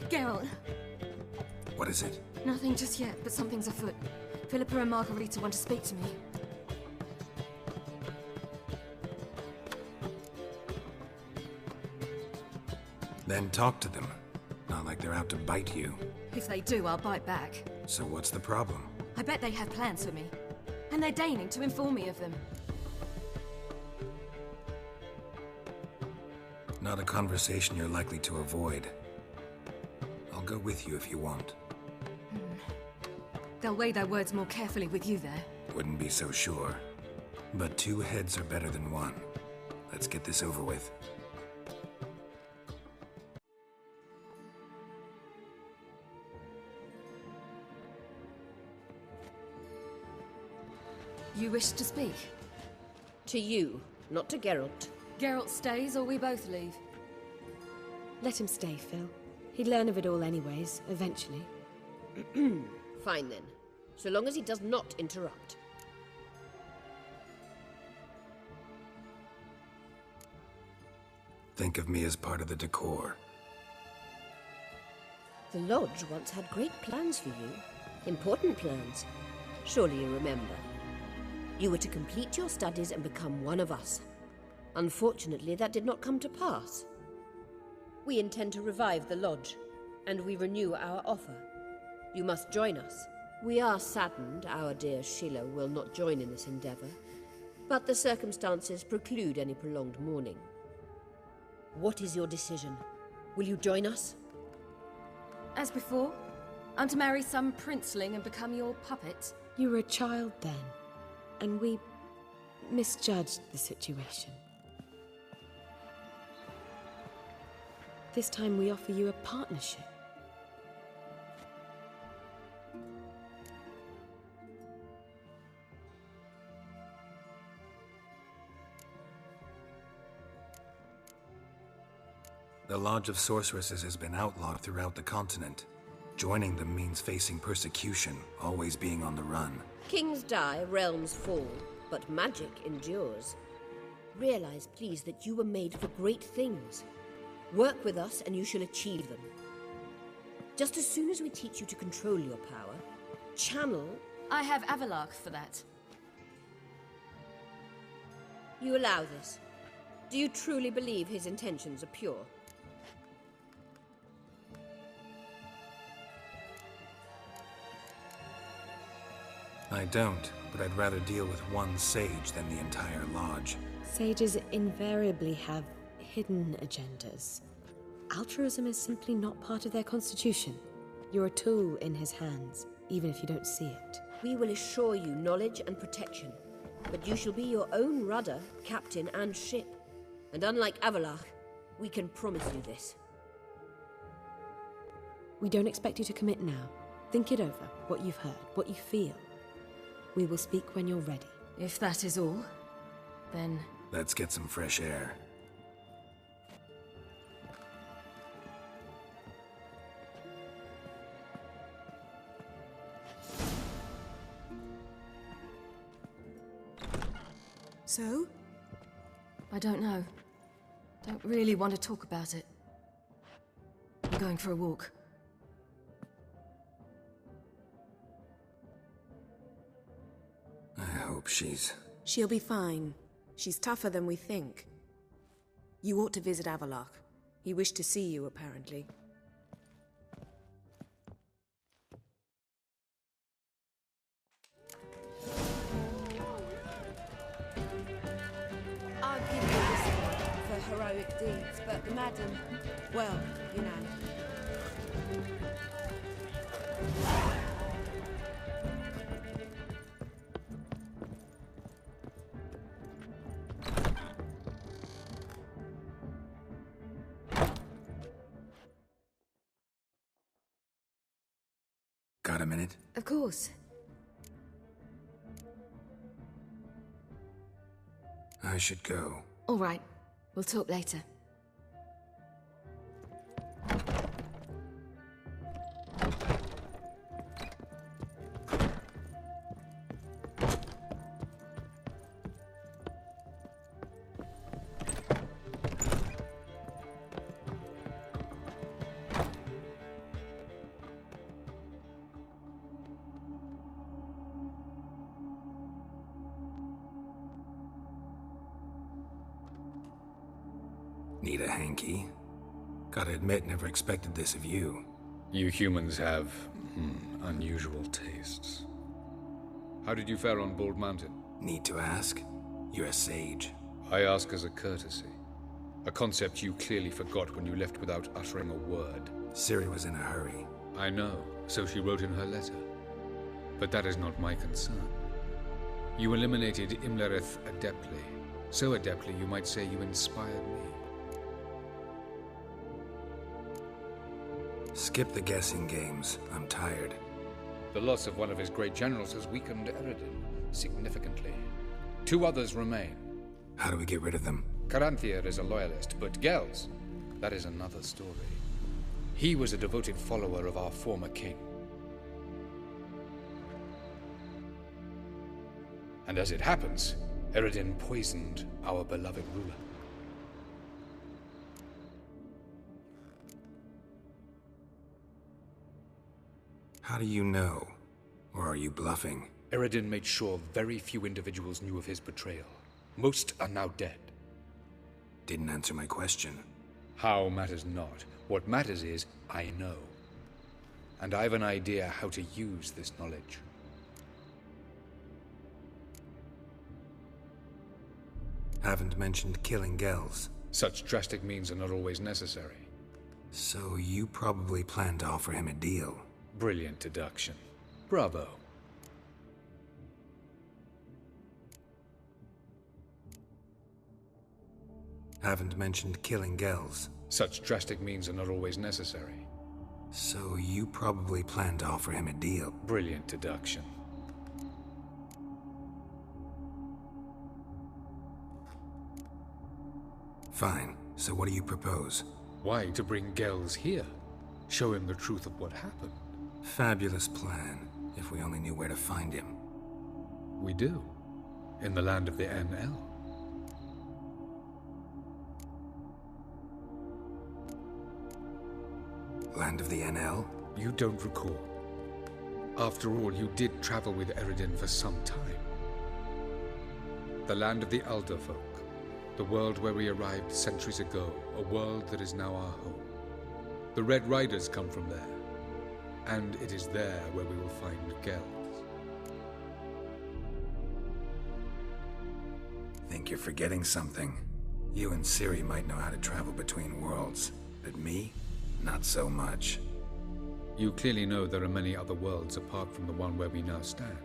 Geralt. What is it? Nothing just yet, but something's afoot. Philippa and Margarita want to speak to me. Then talk to them. Not like they're out to bite you. If they do, I'll bite back. So what's the problem? I bet they have plans for me. And they're deigning to inform me of them. Not a conversation you're likely to avoid. I'll go with you if you want. They'll weigh their words more carefully with you there. Wouldn't be so sure. But 2 heads are better than 1. Let's get this over with. You wish to speak? To you, not to Geralt. Geralt stays or we both leave? Let him stay, Phil. He'd learn of it all anyways, eventually. Fine then. So long as he does not interrupt. Think of me as part of the decor. The Lodge once had great plans for you. Important plans. Surely you remember. You were to complete your studies and become one of us. Unfortunately, that did not come to pass. We intend to revive the Lodge, and we renew our offer. You must join us. We are saddened our dear Sheila will not join in this endeavor, but the circumstances preclude any prolonged mourning. What is your decision? Will you join us? As before, I'm to marry some princeling and become your puppet. You were a child then, and we misjudged the situation. This time we offer you a partnership. The Lodge of Sorceresses has been outlawed throughout the continent. Joining them means facing persecution, always being on the run. Kings die, realms fall, but magic endures. Realize, please, that you were made for great things. Work with us and you shall achieve them. Just as soon as we teach you to control your power, channel... I have Avalark for that. You allow this. Do you truly believe his intentions are pure? I don't, but I'd rather deal with one sage than the entire lodge. Sages invariably have hidden agendas. Altruism is simply not part of their constitution. You're a tool in his hands, even if you don't see it. We will assure you knowledge and protection, but you shall be your own rudder, captain, and ship. And unlike Avalark, we can promise you this. We don't expect you to commit now. Think it over, what you've heard, what you feel. We will speak when you're ready. If that is all, then... Let's get some fresh air. So? I don't know. Don't really want to talk about it. I'm going for a walk. I hope she's... She'll be fine. She's tougher than we think. You ought to visit Avalark. He wished to see you, apparently. I'd give you this for heroic deeds, but madam, well, you know. Got a minute? Of course. I should go. All right. We'll talk later. Need a hanky? Gotta admit, never expected this of you. You humans have, unusual tastes. How did you fare on Bald Mountain? Need to ask? You're a sage. I ask as a courtesy. A concept you clearly forgot when you left without uttering a word. Ciri was in a hurry. I know, so she wrote in her letter. But that is not my concern. You eliminated Imlerith adeptly. So adeptly, you might say you inspired me. Skip the guessing games. I'm tired. The loss of one of his great generals has weakened Eredin significantly. 2 others remain. How do we get rid of them? Caranthir is a loyalist, but Gels, that is another story. He was a devoted follower of our former king. And as it happens, Eredin poisoned our beloved ruler. How do you know? Or are you bluffing? Eredin made sure very few individuals knew of his betrayal. Most are now dead. Didn't answer my question. How matters not. What matters is, I know. And I've an idea how to use this knowledge. Haven't mentioned killing Gels. Such drastic means are not always necessary. So you probably plan to offer him a deal. Brilliant deduction. Bravo. Haven't mentioned killing Gels. Such drastic means are not always necessary. So you probably plan to offer him a deal. Brilliant deduction. Fine. So what do you propose? Why to bring Gels here? Show him the truth of what happened. Fabulous plan, if we only knew where to find him. We do. In the land of the NL. Land of the NL? You don't recall. After all, you did travel with Eredin for some time. The land of the Alderfolk. The world where we arrived centuries ago. A world that is now our home. The Red Riders come from there. And it is there where we will find Gels. Think you're forgetting something. You and Ciri might know how to travel between worlds, but me? Not so much. You clearly know there are many other worlds apart from the one where we now stand.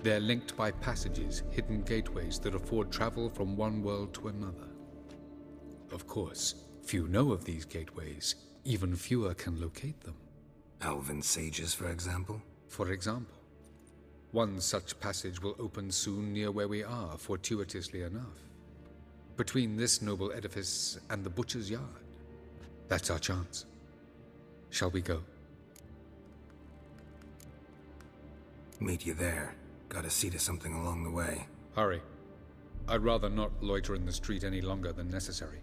They're linked by passages, hidden gateways that afford travel from one world to another. Of course, few know of these gateways. Even fewer can locate them. Elven sages, for example? For example. One such passage will open soon near where we are, fortuitously enough. Between this noble edifice and the butcher's yard. That's our chance. Shall we go? Meet you there. Gotta see to something along the way. Hurry. I'd rather not loiter in the street any longer than necessary.